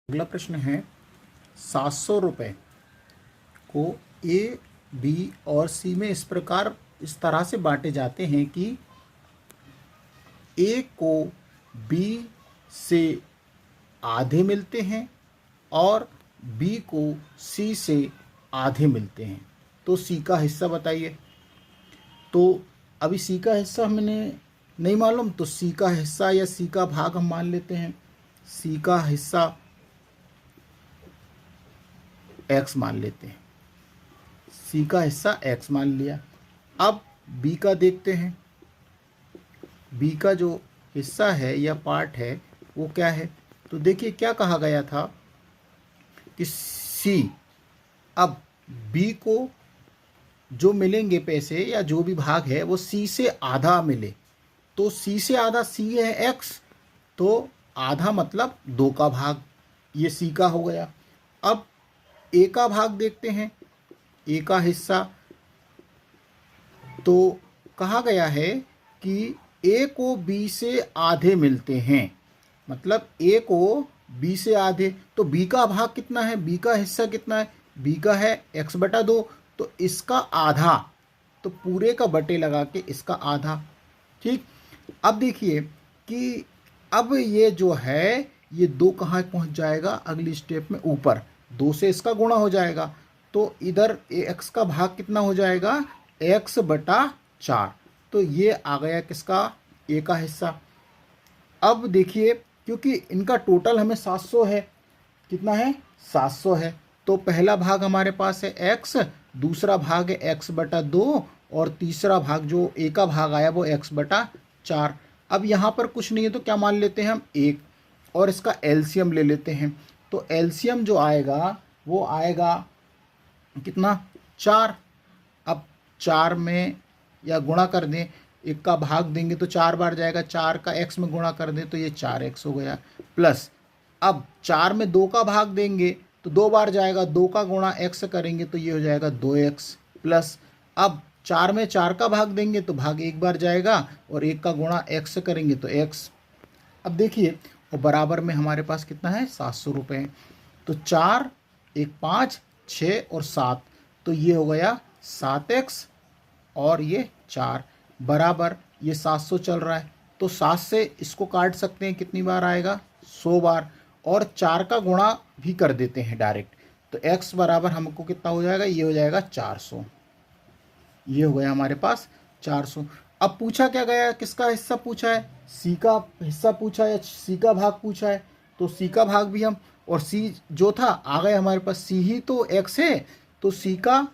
अगला प्रश्न है 700 रुपये को ए, बी और सी में इस तरह से बांटे जाते हैं कि ए को बी से आधे मिलते हैं और बी को सी से आधे मिलते हैं। तो सी का हिस्सा बताइए। तो अभी सी का हिस्सा हमें नहीं मालूम, तो सी का हिस्सा या सी का भाग हम मान लेते हैं। सी का हिस्सा x मान लेते हैं। सी का हिस्सा x मान लिया। अब b का देखते हैं। b का जो हिस्सा है या पार्ट है वो क्या है। तो देखिए क्या कहा गया था कि c, अब b को जो मिलेंगे पैसे या जो भी भाग है वो c से आधा मिले। तो c से आधा c है x, तो आधा मतलब 2 का भाग, ये c का हो गया। अब ए का भाग देखते हैं। ए का हिस्सा तो कहा गया है कि ए को बी से आधे मिलते हैं, मतलब ए को बी से आधे। तो बी का भाग कितना है, बी का हिस्सा कितना है, बी का है x/2, तो इसका आधा, तो पूरे का बटे लगा के इसका आधा। ठीक। अब देखिए कि अब ये जो है ये 2 कहाँ पहुंच जाएगा अगली स्टेप में, ऊपर 2 से इसका गुणा हो जाएगा। तो इधर x का भाग कितना हो जाएगा, x/4। तो ये आ गया किसका, a का हिस्सा। अब देखिए क्योंकि इनका टोटल हमें 700 है, कितना है 700 है, तो पहला भाग हमारे पास है x, दूसरा भाग है x/2 और तीसरा भाग जो a का भाग आया वो x/4। अब यहाँ पर कुछ नहीं है तो क्या मान लेते हैं हम 1, और इसका एलसीएम ले लेते हैं। तो एलसीएम जो आएगा वो आएगा कितना, 4। अब 4 में या गुणा कर दें, 1 का भाग देंगे तो 4 बार जाएगा, 4 का x में गुणा कर दें तो ये 4x हो गया, प्लस अब 4 में 2 का भाग देंगे तो 2 बार जाएगा, 2 का गुणा x करेंगे तो ये हो जाएगा 2x, प्लस अब 4 में 4 का भाग देंगे तो भाग 1 बार जाएगा और 1 का गुणा x करेंगे तो x। अब देखिए और बराबर में हमारे पास कितना है 700 रुपये। तो 4, 1, 5, 6 और 7, तो ये हो गया 7x और ये 4 बराबर ये 700 चल रहा है। तो 7 से इसको काट सकते हैं, कितनी बार आएगा 100 बार, और 4 का गुणा भी कर देते हैं डायरेक्ट। तो x बराबर हमको कितना हो जाएगा, ये हो जाएगा 400। ये हो गया हमारे पास 400। अब पूछा क्या गया, किसका हिस्सा पूछा है, सी का हिस्सा पूछा है, सी का भाग पूछा है। तो सी का भाग भी हम, और सी जो था आ गया हमारे पास, सी ही तो x है, तो सी का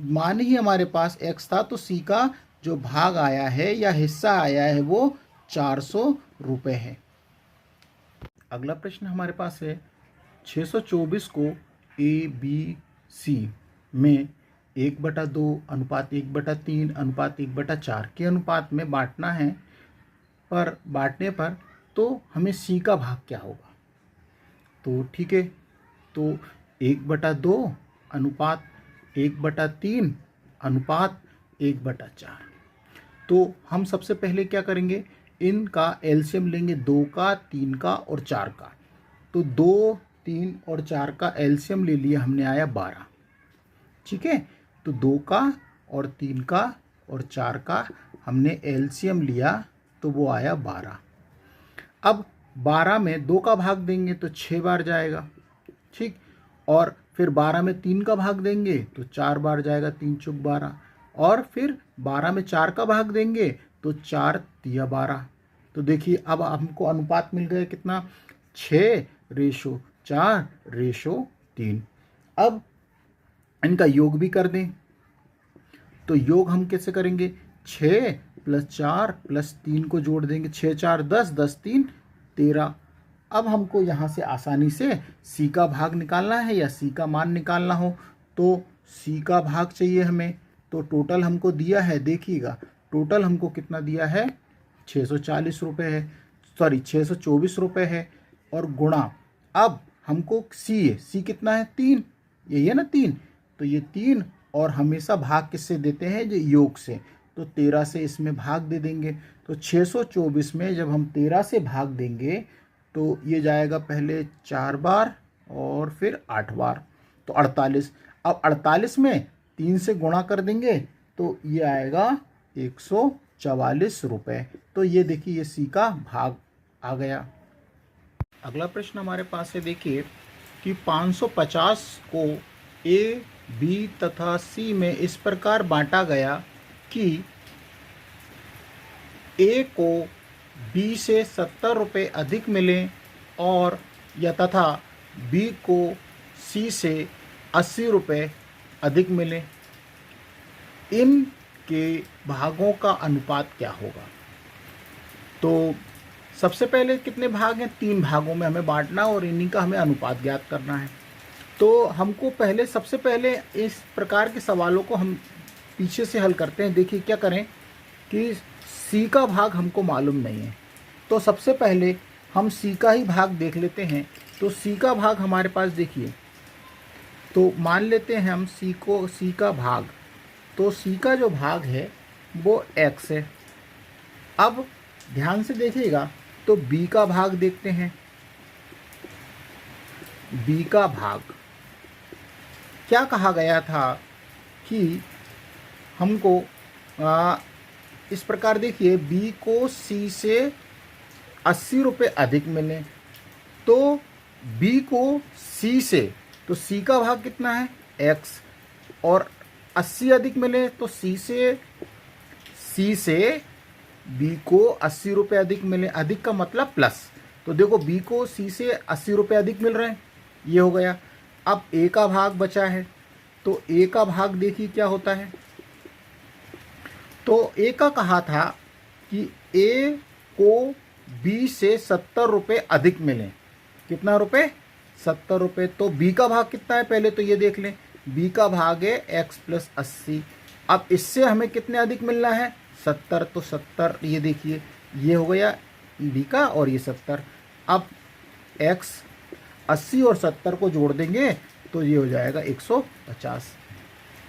मान ही हमारे पास x था, तो सी का जो भाग आया है या हिस्सा आया है वो 400 रुपये है। अगला प्रश्न हमारे पास है 624 को ए, बी, सी में 1/2 अनुपात 1/3 अनुपात 1/4 के अनुपात में बांटना है, पर बांटने पर तो हमें सी का भाग क्या होगा। तो ठीक है, तो 1/2 अनुपात 1/3 अनुपात 1/4। तो हम सबसे पहले क्या करेंगे, इनका एलसीएम लेंगे, 2 का, 3 का और 4 का। तो 2, 3 और 4 का एलसीएम ले लिया हमने, आया 12। ठीक है, तो 2 का और 3 का और 4 का हमने एलसीएम लिया तो वो आया 12। अब 12 में 2 का भाग देंगे तो 6 बार जाएगा। ठीक, और फिर 12 में 3 का भाग देंगे तो 4 बार जाएगा, 3 चौक 12, और फिर 12 में 4 का भाग देंगे तो 4 तिया 12। तो देखिए अब हमको अनुपात मिल गया कितना, 6:4:3। अब इनका योग भी कर दें, तो योग हम कैसे करेंगे, 6 + 4 + 3 को जोड़ देंगे, 6 4 10, 10 3 13। अब हमको यहाँ से आसानी से सी का भाग निकालना है या सी का मान निकालना हो, तो सी का भाग चाहिए हमें। तो टोटल हमको दिया है, देखिएगा टोटल हमको कितना दिया है, 640 रुपये है, सॉरी 624 रुपये है, और गुणा अब हमको सी है, सी कितना है 3, यही है ना 3, तो ये 3, और हमेशा भाग किससे देते हैं, जो योग से, तो 13 से इसमें भाग दे देंगे। तो 624 में जब हम 13 से भाग देंगे तो ये जाएगा पहले 4 बार और फिर 8 बार, तो 48। अब 48 में 3 से गुणा कर देंगे तो ये आएगा 144 रुपये। तो ये देखिए, ये सी का भाग आ गया। अगला प्रश्न हमारे पास है, देखिए कि 550 को ए, बी तथा सी में इस प्रकार बांटा गया कि ए को बी से 70 रुपये अधिक मिले और या तथा बी को सी से 80 रुपये अधिक मिले। इनके भागों का अनुपात क्या होगा? तो सबसे पहले कितने भाग हैं? 3 भागों में हमें बांटना और इन्हीं का हमें अनुपात ज्ञात करना है। तो हमको सबसे पहले इस प्रकार के सवालों को हम पीछे से हल करते हैं। देखिए क्या करें कि सी का भाग हमको मालूम नहीं है, तो सबसे पहले हम सी का ही भाग देख लेते हैं। तो सी का भाग हमारे पास देखिए, तो मान लेते हैं हम सी का भाग, तो सी का जो भाग है वो x है। अब ध्यान से देखिएगा, तो b का भाग देखते हैं। b का भाग क्या कहा गया था कि हमको इस प्रकार देखिए, b को c से 80 रुपये अधिक मिले, तो b को c से, तो c का भाग कितना है x, और 80 अधिक मिले तो c से b को 80 रुपये अधिक मिले। अधिक का मतलब प्लस, तो देखो b को c से 80 रुपये अधिक मिल रहे हैं, ये हो गया। अब a का भाग बचा है, तो a का भाग देखिए क्या होता है। तो a का कहा था कि a को b से 70 रुपये अधिक मिले। कितना रुपए? 70 रुपये। तो b का भाग कितना है पहले तो ये देख लें। b का भाग है x प्लस 80। अब इससे हमें कितने अधिक मिलना है? 70। तो 70, ये देखिए ये हो गया b का और ये 70। अब x 80 और 70 को जोड़ देंगे तो ये हो जाएगा 150।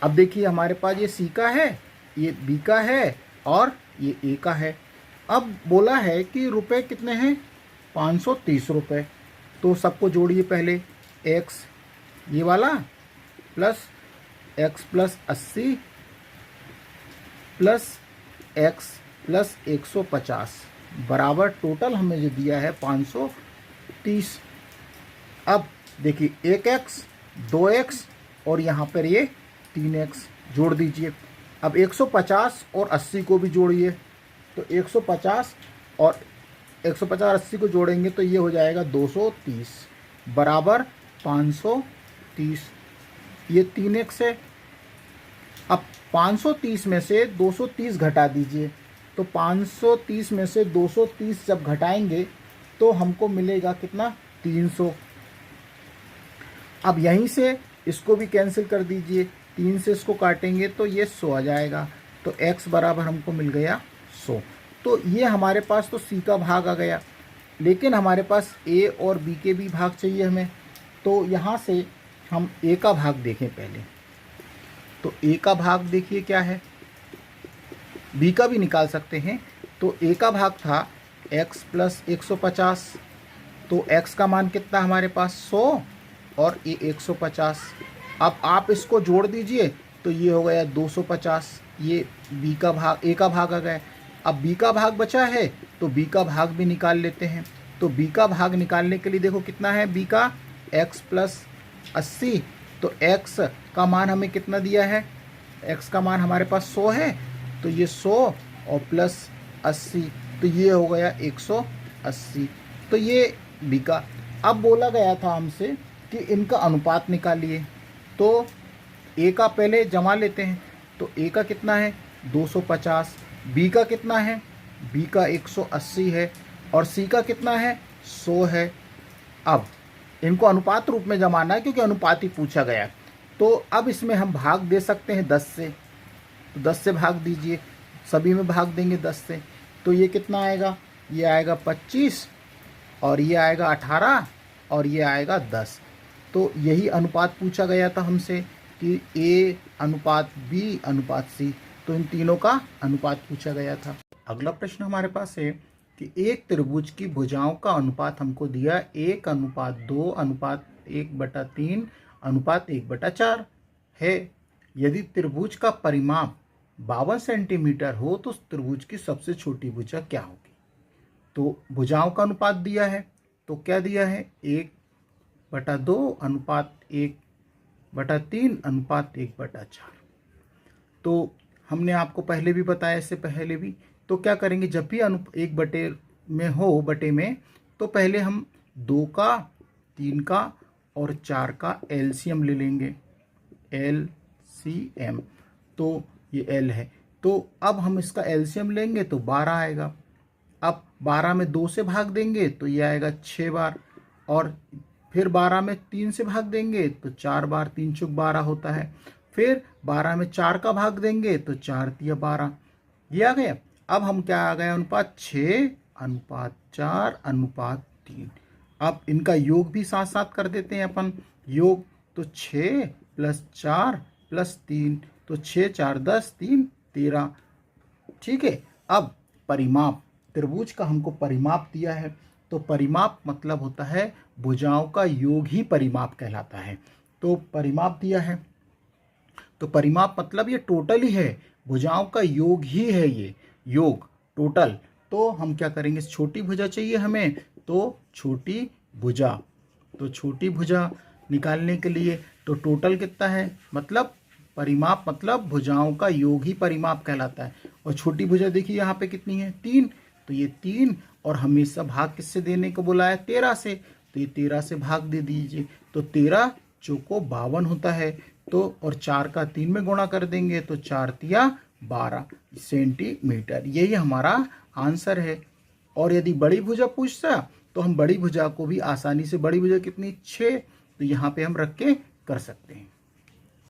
अब देखिए हमारे पास ये c का है, ये b का है और ये a का है। अब बोला है कि रुपए कितने हैं? 530 रुपये। तो सबको जोड़िए पहले, x ये वाला plus x plus 80 plus x plus 150 बराबर टोटल हमें जो दिया है 530। अब देखिए 1x 2x और यहाँ पर ये 3x जोड़ दीजिए। अब 150 और 80 को भी जोड़िए, तो 150 और 80 को जोड़ेंगे तो ये हो जाएगा 230 बराबर 530। ये 3x है। अब 530 में से 230 घटा दीजिए, तो 530 में से 230 जब घटाएंगे तो हमको मिलेगा कितना? 300। अब यहीं से इसको भी कैंसिल कर दीजिए, 3 से इसको काटेंगे तो ये 100 आ जाएगा। तो x बराबर हमको मिल गया 100। तो ये हमारे पास तो c का भाग आ गया, लेकिन हमारे पास a और b के भी भाग चाहिए हमें। तो यहाँ से हम a का भाग देखें पहले। तो a का भाग देखिए क्या है, b का भी निकाल सकते हैं। तो a का भाग था x प्लस 150, तो x का मान कितना हमारे पास? 100 और ये 150। अब आप इसको जोड़ दीजिए तो ये हो गया 250। ये b का भाग, a का भाग आ गया। अब b का भाग बचा है तो b का भाग भी निकाल लेते हैं। तो b का भाग निकालने के लिए देखो कितना है b का, x प्लस 80। तो x का मान हमें कितना दिया है? x का मान हमारे पास 100 है, तो ये 100 और प्लस 80, तो ये हो गया 180। तो ये b का। अब बोला गया था हमसे कि इनका अनुपात निकालिए, तो a का पहले जमा लेते हैं। तो a का कितना है? 250। b का कितना है? b का 180 है और c का कितना है? 100 है। अब इनको अनुपात रूप में जमाना है क्योंकि अनुपात ही पूछा गया। तो अब इसमें हम भाग दे सकते हैं 10 से, तो 10 से भाग दीजिए, सभी में भाग देंगे 10 से। तो ये कितना आएगा? ये आएगा 25 और ये आएगा 18 और ये आएगा 10। तो यही अनुपात पूछा गया था हमसे कि a अनुपात b अनुपात c, तो इन तीनों का अनुपात पूछा गया था। अगला प्रश्न हमारे पास है कि एक त्रिभुज की भुजाओं का अनुपात हमको दिया 1:2:1 1/3 अनुपात 1/4 है। यदि त्रिभुज का परिमाप 52 सेंटीमीटर हो तो उस त्रिभुज की सबसे छोटी भुजा क्या होगी? तो भुजाओं का अनुपात दिया है, तो क्या दिया है? 1/2 अनुपात 1/3 अनुपात 1/4। तो हमने आपको पहले भी बताया, इससे पहले भी। तो क्या करेंगे, जब भी 1 में हो, बटे में, तो पहले हम 2 का, 3 का और 4 का एलसीएम ले लेंगे। एलसीएम, तो ये एल है, तो अब हम इसका एलसीएम लेंगे तो 12 आएगा। अब 12 में 2 से भाग देंगे तो ये आएगा 6 बार, और फिर 12 में 3 से भाग देंगे तो 4 बार, 3 चौक 12 होता है। फिर 12 में 4 का भाग देंगे तो 4 तिया 12, ये आ गया। अब हम क्या आ गया? अनुपात 6 अनुपात 4 अनुपात 3। अब इनका योग भी साथ साथ कर देते हैं अपन, योग। तो 6 + 4 + 3, तो 6 4 10, 3 13। ठीक है। अब परिमाप, त्रिभुज का हमको परिमाप दिया है, तो परिमाप मतलब होता है भुजाओं का योग ही परिमाप कहलाता है। तो परिमाप दिया है, तो परिमाप मतलब ये टोटल ही है, भुजाओं का योग ही है, ये योग टोटल। तो हम क्या करेंगे, छोटी भुजा चाहिए हमें, तो छोटी भुजा, तो छोटी भुजा निकालने के लिए तो टोटल कितना है, मतलब परिमाप मतलब भुजाओं का योग ही परिमाप कहलाता है। और छोटी भुजा देखिए यहाँ पे कितनी है, 3, तो ये 3, और हमेशा भाग किससे देने को बोला है? 13 से, तो ये 13 से भाग दे दीजिए, तो 13 चौको 52 होता है। तो और 4 का 3 में गुणा कर देंगे तो 4 तिया 12 सेंटीमीटर, यही हमारा आंसर है। और यदि बड़ी भुजा पूछता तो हम बड़ी भुजा को भी आसानी से, बड़ी भुजा कितनी, 6, तो यहाँ पे हम रख के कर सकते हैं।